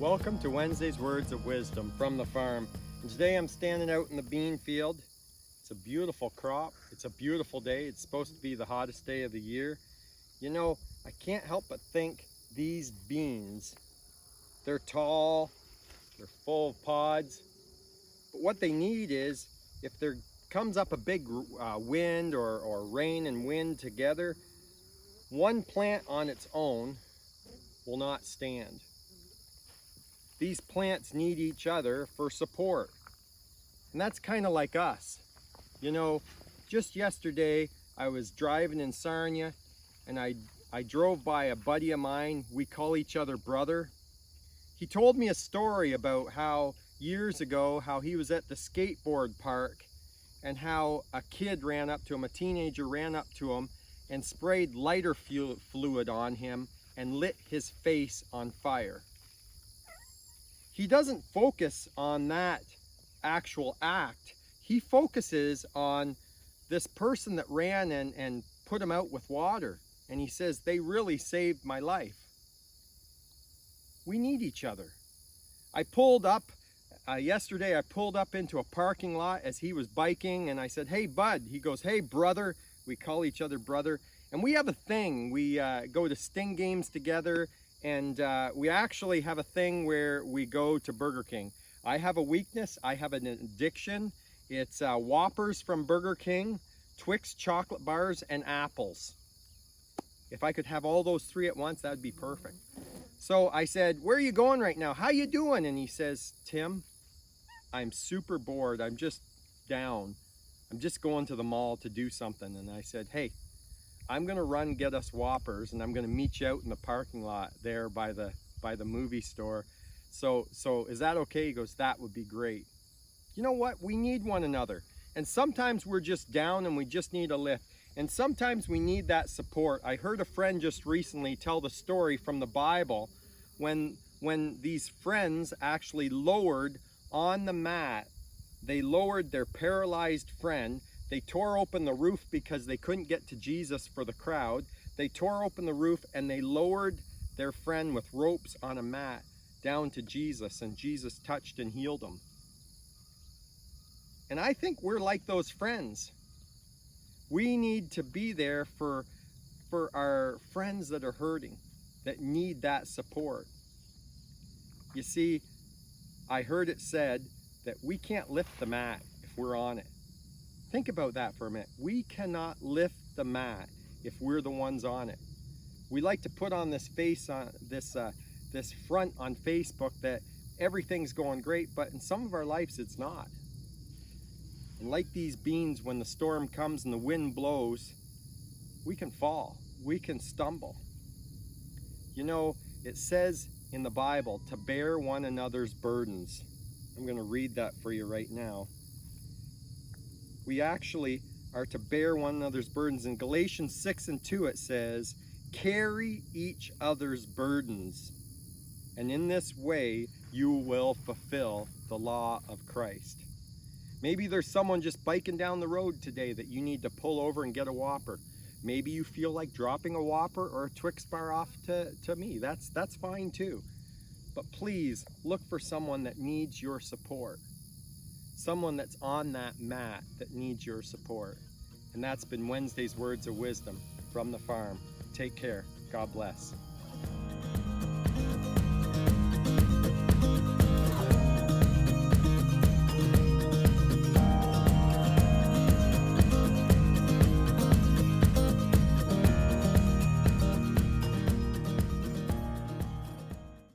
Welcome to Wednesday's Words of Wisdom from the farm. And today I'm standing out in the bean field. It's a beautiful crop. It's a beautiful day. It's supposed to be the hottest day of the year. You know, I can't help but think these beans, they're tall, they're full of pods, but what they need is, if there comes up a big wind or rain and wind together, one plant on its own will not stand. These plants need each other for support. And that's kind of like us. You know, just yesterday I was driving in Sarnia and I drove by a buddy of mine. We call each other brother. He told me a story about how years ago, how he was at the skateboard park and how a kid ran up to him, a teenager ran up to him and sprayed lighter fluid on him and lit his face on fire. He doesn't focus on that actual act. He focuses on this person that ran and put him out with water. And he says, they really saved my life. We need each other. I pulled up, yesterday I pulled up into a parking lot as he was biking and I said, hey bud. He goes, hey brother. We call each other brother. And we have a thing. We go to Sting games together. And we actually have a thing where we go to Burger King. I have a weakness, I have an addiction. It's Whoppers from Burger King, Twix chocolate bars, and apples. If I could have all those three at once, that would be perfect. So I said, where are you going right now? How you doing? And he says, Tim, I'm super bored. I'm just down. I'm just going to the mall to do something. And I said, hey, I'm gonna run get us Whoppers and I'm gonna meet you out in the parking lot there by the movie store. So is that okay? He goes, that would be great. You know what? We need one another. And sometimes we're just down and we just need a lift. And sometimes we need that support. I heard a friend just recently tell the story from the Bible when these friends actually lowered on the mat, they lowered their paralyzed friend. They tore open the roof because they couldn't get to Jesus for the crowd. They tore open the roof and they lowered their friend with ropes on a mat down to Jesus, and Jesus touched and healed them. And I think we're like those friends. We need to be there for our friends that are hurting, that need that support. You see, I heard it said that we can't lift the mat if we're on it. Think about that for a minute. We cannot lift the mat if we're the ones on it. We like to put on this face on this front on Facebook that everything's going great, but in some of our lives it's not. And like these beans, when the storm comes and the wind blows, we can fall, we can stumble. You know, it says in the Bible to bear one another's burdens. I'm going to read that for you right now. We actually are to bear one another's burdens. In Galatians 6:2 it says, carry each other's burdens, and in this way you will fulfill the law of Christ. Maybe there's someone just biking down the road today that you need to pull over and get a Whopper. Maybe you feel like dropping a Whopper or a Twix bar off to me. That's fine too. But please look for someone that needs your support. Someone that's on that mat that needs your support. And that's been Wednesday's Words of Wisdom from the farm. Take care. God bless.